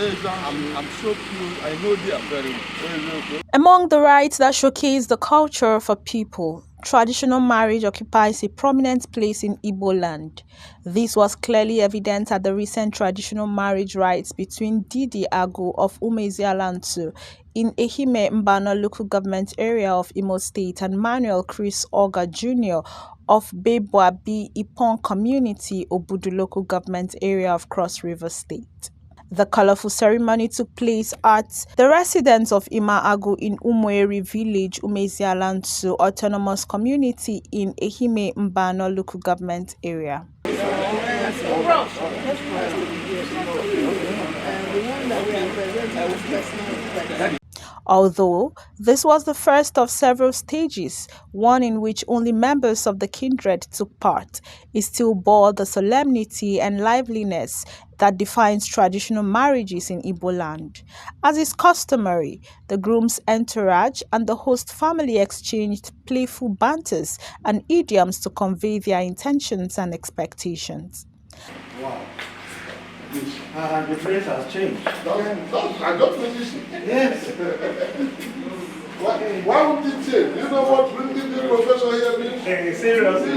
I'm so close. I know they are very well. Among the rites that showcase the culture of a people, traditional marriage occupies a prominent place in Igbo land. This was clearly evident at the recent traditional marriage rites between Deedee Manuel of Umezialantu in Ehime Mbano local government area of Imo State and Manuel Chris Oga Jr. of Bebwabi Ipon community Obudu local government area of Cross River State. The colorful ceremony took place at the residence of Ima Agu in Umueri village, Umezialantu Autonomous Community in Ehime Mbano local government area. Although this was the first of several stages, one in which only members of the kindred took part, it still bore the solemnity and liveliness that defines traditional marriages in Igbo land. As is customary, the groom's entourage and the host family exchanged playful banters and idioms to convey their intentions and expectations. Wow. The phrase has changed. I don't finish it. Yes. Why would it change? You know what really the professor here means? Seriously.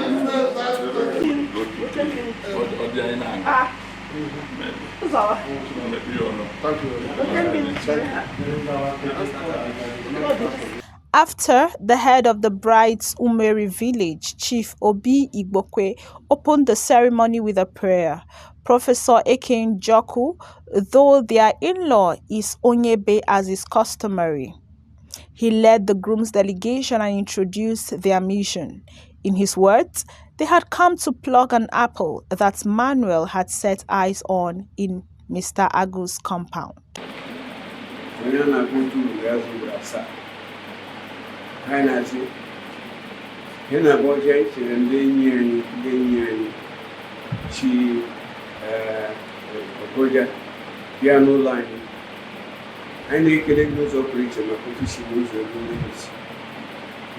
After, the head of the bride's Umeri village, Chief Obi Igbokwe, opened the ceremony with a prayer. Professor Eken Joku, though their in-law is Onyebe as is customary. He led the groom's delegation and introduced their mission. In his words, they had come to pluck an apple that Manuel had set eyes on in Mr. Agu's compound. Piano line. I need to news operator, my profession news of the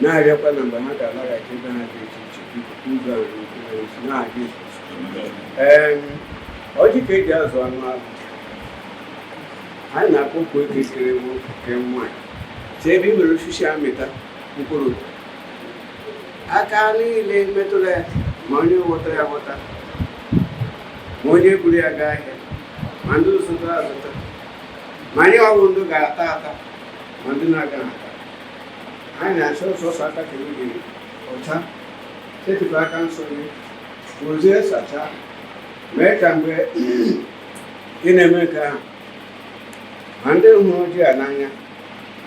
now I have a number, not a lot I can educate us on my. I not put this came one. Saving the Russian meter, Pukuru. I can't lay metal, money, water. Moje Kuria guy, Mandu Sutra, Mania Wundu Gata, Manduna Gata. I know so Sata can be Ota, take it back and so was there such a make and in America. Mandu Moja Nanya,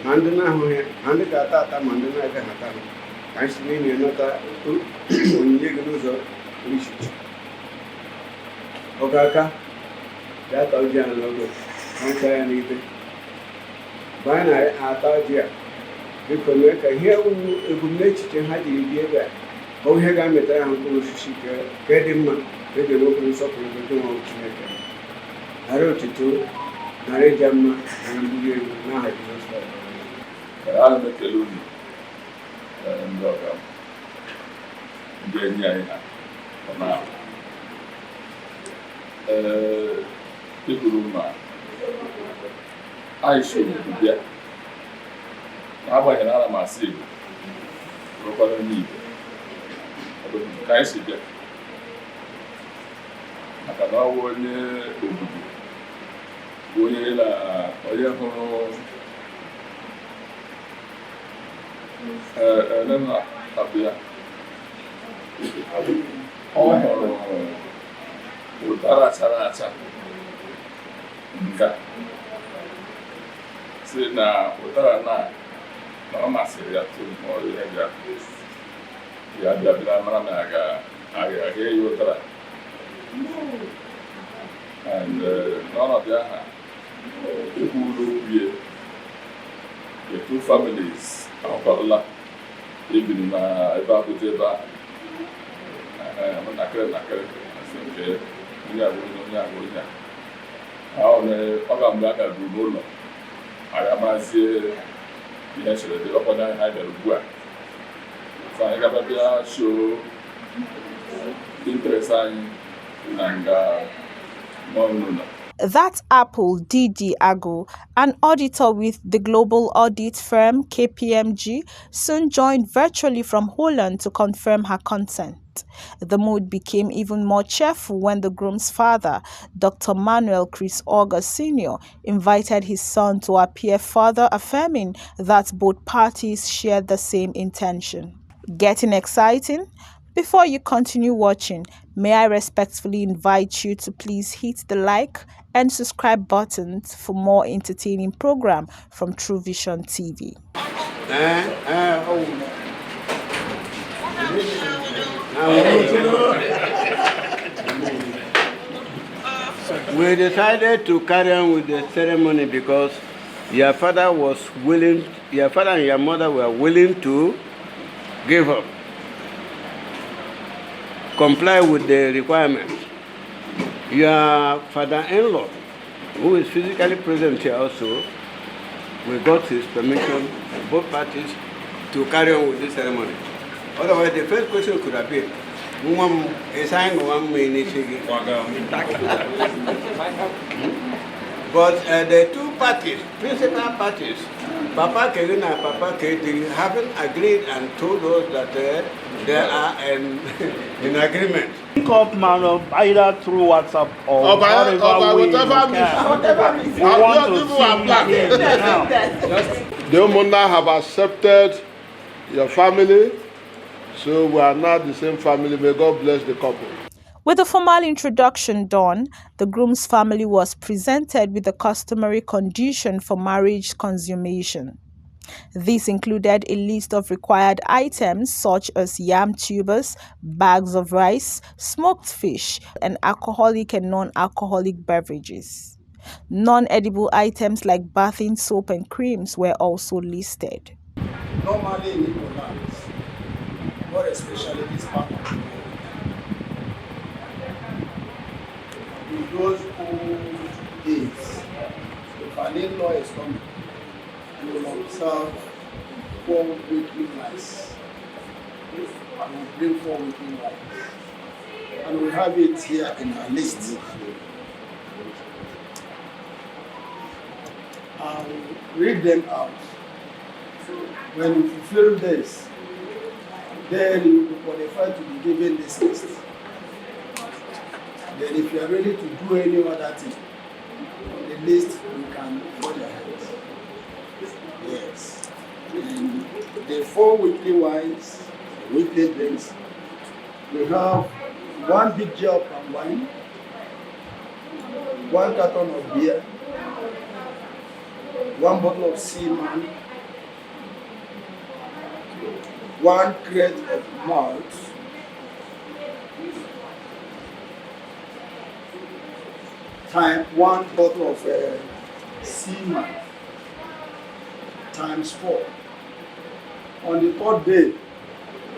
Manduna Hoya, and the Gata, Manduna Gata. I see me another when you lose a Okaka, that Aljan logo, don't say anything. By night, I thought, yeah, you could make a here who makes it and had you get back. Oh, here I met a uncle, she get him, get the local supper and the door to make it. I wrote it to Narejama and you now have to I'll make a loony and welcome. Genya for now. People I should be agbanyeghị na ana m asị Igbo rụkwara onye Igbo ka anyị si bịa maka na ọ bụ onye obodo bụ onye na onye hụrụ na abịa ọ hụrụ ụtara chara acha nka si na ụtara na ọ masịrị ya tụ ma ọ ihe ya bịa mara na aga eyi ụtara and n'ọnọdụ aha ekwuru okwu the two families akwadola ebiri na ebe abụja ebe ahụ nakịrị nke onye abụrụ ọ ga mgbe a gara n'ụlọ aga mazie ihe chere dị ọkwado anyị ha bịara ugbu a so anyị gaba bịa show interest anyị na nga n'ụlọ. That Apple Deedee Manuel, an auditor with the global audit firm KPMG, soon joined virtually from Holland to confirm her consent. The mood became even more cheerful when the groom's father, Dr. Manuel Chris August Sr., invited his son to appear, further affirming that both parties shared the same intention. Getting exciting? Before you continue watching, may I respectfully invite you to please hit the like and subscribe buttons for more entertaining program from True Vision TV. We decided to carry on with the ceremony because your father and your mother were willing to give up, comply with the requirements. Your father-in-law, who is physically present here also, we got his permission, both parties, to carry on with this ceremony. Otherwise, the first question could have been, but the two parties, principal parties, Papa Kevin and Papa Katie, haven't agreed and told us that they are in agreement. Link up, man, either through WhatsApp or whatever way you can. We want to see him now. The Omunda have accepted your family, so we are now the same family. May God bless the couple. With the formal introduction done, the groom's family was presented with the customary condition for marriage consummation. This included a list of required items such as yam tubers, bags of rice, smoked fish, and alcoholic and non-alcoholic beverages. Non-edible items like bathing soap and creams were also listed. Normally in Igbo lands, more especially this part of the world, in those old days, if an in-law is coming, you will observe 4 weekly rice. And we bring 4 weekly rice. And we have it here in our list. I'll read them out. When you fulfill this, then you will be qualified to be given this list. Then if you are ready to do any other thing, on the list you can hold your hands. Yes. And the 4 weekly wines, weekly drinks, we have 1 big jar of palm wine, 1 carton of beer, 1 bottle of seaman, 1 crate of malt, time 1 bottle of seaman times 4. On the 4th day,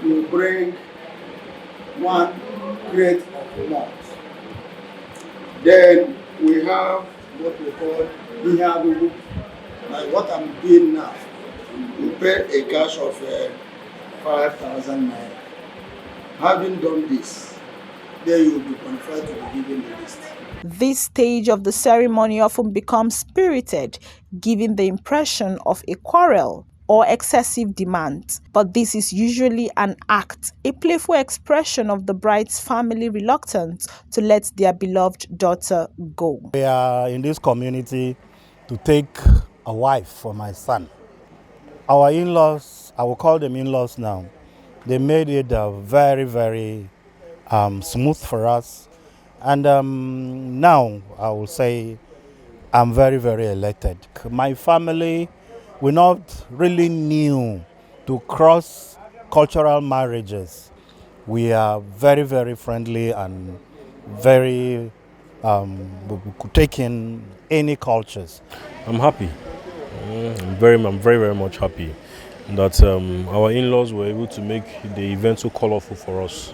you bring 1 crate of malt. Then we have what we call Ihagugu, like what I'm doing now. You pay a cash of 5,000 naira. Having done this, then you will be qualified to be given the list. This stage of the ceremony often becomes spirited, giving the impression of a quarrel or excessive demand. But this is usually an act, a playful expression of the bride's family reluctance to let their beloved daughter go. We are in this community to take a wife for my son. Our in-laws, I will call them in-laws now, they made it very, very smooth for us. And now I will say I'm very, very elated. My family, we're not really new to cross-cultural marriages. We are very, very friendly and very taking any cultures. I'm happy. I'm very, very much happy that our in-laws were able to make the event so colorful for us.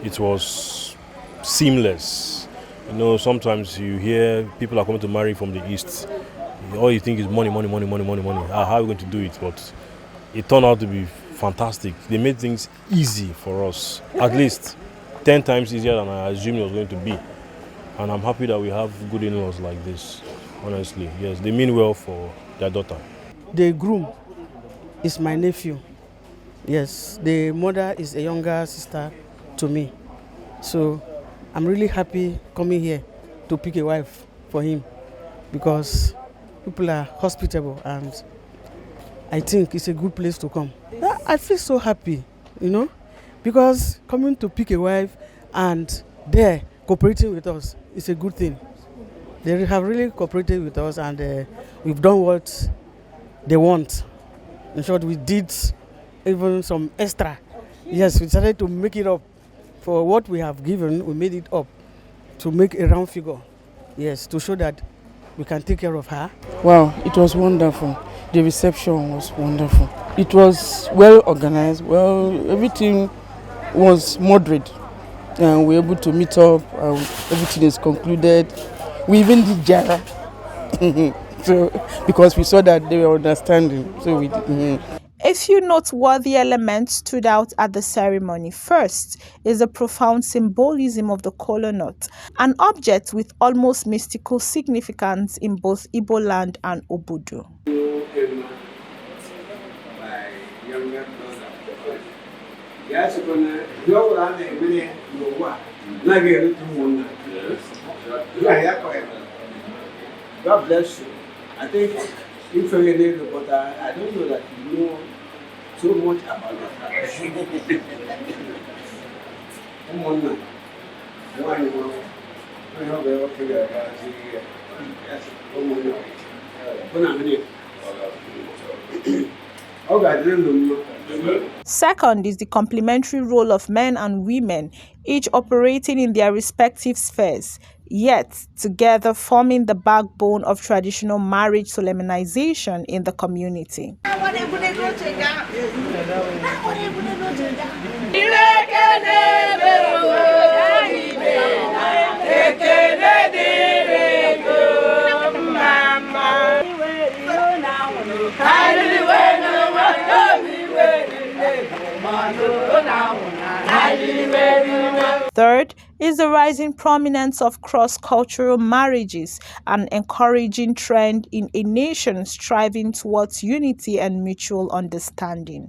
It was seamless. You know, sometimes you hear people are coming to marry from the East. All you think is money, money, money, money, money, money. How are we going to do it? But it turned out to be fantastic. They made things easy for us. At least 10 times easier than I assumed it was going to be. And I'm happy that we have good in-laws like this, honestly. Yes, they mean well for their daughter. The groom is my nephew. Yes, the mother is a younger sister to me. So I'm really happy coming here to pick a wife for him because people are hospitable and I think it's a good place to come. I feel so happy, because coming to pick a wife and they're cooperating with us is a good thing. They have really cooperated with us and we've done what they want. In short, we did even some extra. Yes, we started to make it up. For what we have given, we made it up to make a round figure. Yes, to show that we can take care of her. Wow, it was wonderful. The reception was wonderful. It was well organized. Everything was moderate. And we were able to meet up. Everything is concluded. We even did Jara. So, because we saw that they were understanding. So we did. A few noteworthy elements stood out at the ceremony. First is the profound symbolism of the kola nut, an object with almost mystical significance in both Igbo land and Obodo. God bless you. I think if you're in but I don't know that you know so much about that. Second is the complementary role of men and women, each operating in their respective spheres, yet together forming the backbone of traditional marriage solemnization in the community. Third is the rising prominence of cross-cultural marriages, an encouraging trend in a nation striving towards unity and mutual understanding.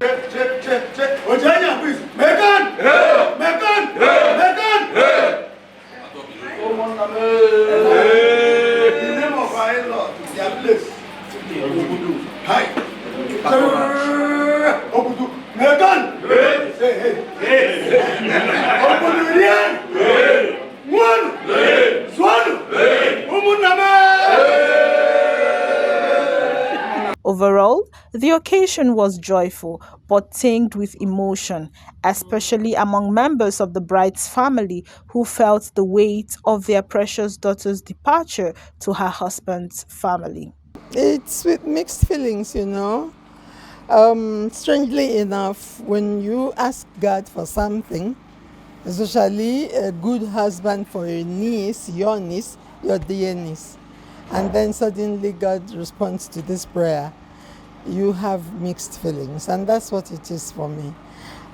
Overall, the occasion was joyful but tinged with emotion, especially among members of the bride's family who felt the weight of their precious daughter's departure to her husband's family. It's with mixed feelings, Strangely enough, when you ask God for something, especially a good husband for your niece, your dear niece, and then suddenly God responds to this prayer, you have mixed feelings, and that's what it is for me.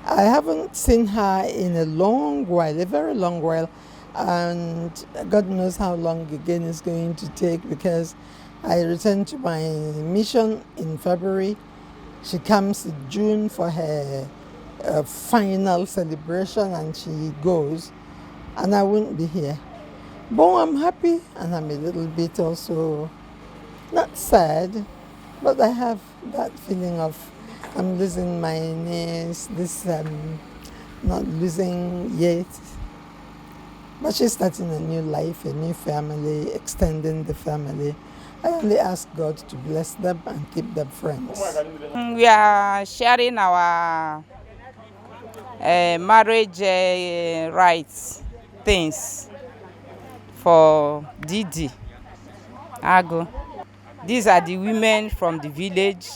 I haven't seen her in a long while, a very long while, and God knows how long again it's going to take because I returned to my mission in February. She comes in June for her final celebration and she goes, and I won't be here. But I'm happy and I'm a little bit also not sad, but I have that feeling of I'm losing my niece, not losing yet. But she's starting a new life, a new family, extending the family. I only ask God to bless them and keep them friends. We are sharing our marriage rights things for Deedee Manuel. These are the women from the village.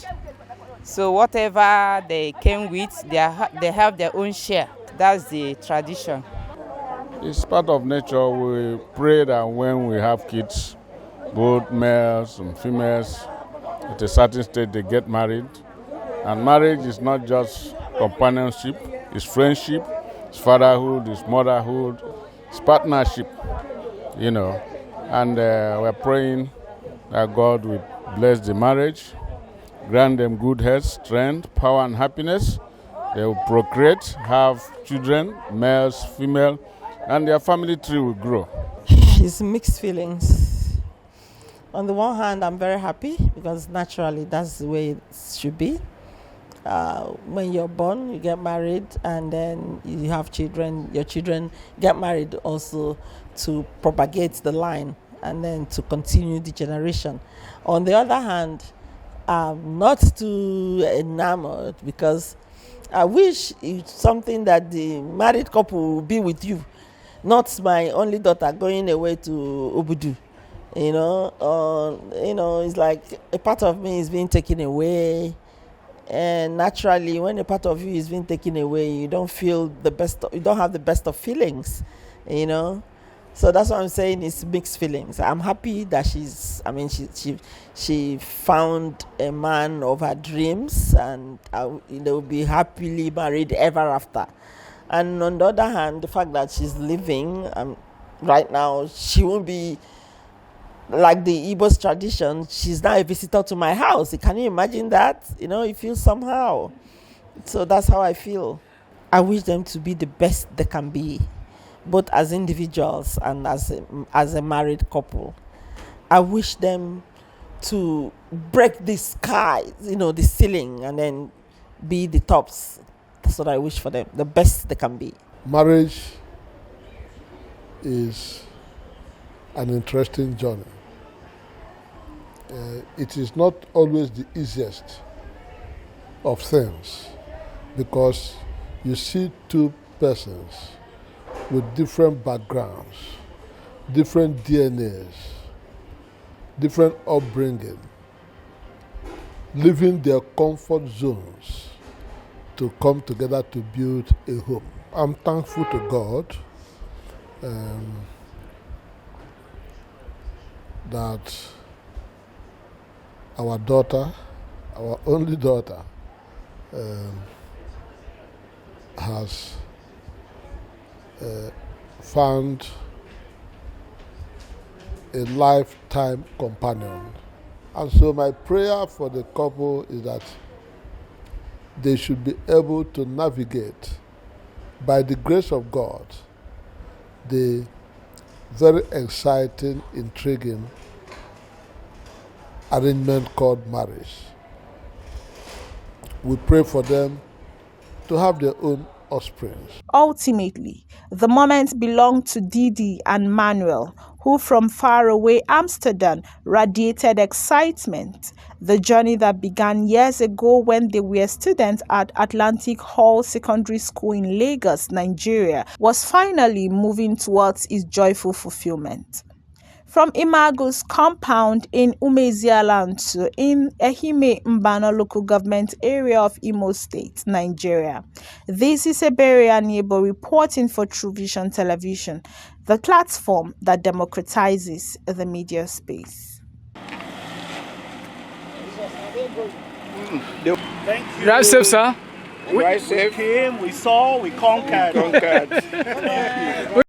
So whatever they came with, they have their own share. That's the tradition. It's part of nature. We pray that when we have kids, both males and females, at a certain stage they get married. And marriage is not just companionship, it's friendship, it's fatherhood, it's motherhood, it's partnership. And we're praying that God will bless the marriage, grant them good health, strength, power, and happiness. They will procreate, have children, males, female, and their family tree will grow. It's mixed feelings. On the one hand, I'm very happy because naturally that's the way it should be. When you're born, you get married, and then you have children. Your children get married also to propagate the line and then to continue the generation. On the other hand, I'm not too enamored because I wish it's something that the married couple will be with you, not my only daughter going away to Obudu. It's like a part of me is being taken away. And naturally, when a part of you is being taken away, you don't feel the best. You don't have the best of feelings, So that's what I'm saying. It's mixed feelings. I'm happy that she found a man of her dreams, and they'll be happily married ever after. And on the other hand, the fact that she's living right now, she won't be. Like the Igbo's tradition, she's now a visitor to my house. Can you imagine that? You feel somehow. So that's how I feel. I wish them to be the best they can be, both as individuals and as a married couple. I wish them to break the sky, the ceiling, and then be the tops. That's what I wish for them, the best they can be. Marriage is an interesting journey. It is not always the easiest of things because you see two persons with different backgrounds, different DNAs, different upbringing, leaving their comfort zones to come together to build a home. I'm thankful to God that our daughter, our only daughter, has found a lifetime companion. And so my prayer for the couple is that they should be able to navigate, by the grace of God, the very exciting, intriguing arrangement called marriage. We pray for them to have their own offspring. Ultimately, the moment belonged to Deedee and Manuel, who from far away Amsterdam radiated excitement. The journey that began years ago when they were students at Atlantic Hall Secondary School in Lagos, Nigeria, was finally moving towards its joyful fulfillment. From Imago's compound in Umezialantu in Ehime, Mbano local government area of Imo State, Nigeria. This is Ebere Neighbor reporting for True Vision Television, the platform that democratizes the media space. Thank you. Drive safe, sir. Drive safe. We came, we saw, we conquered. Thank you.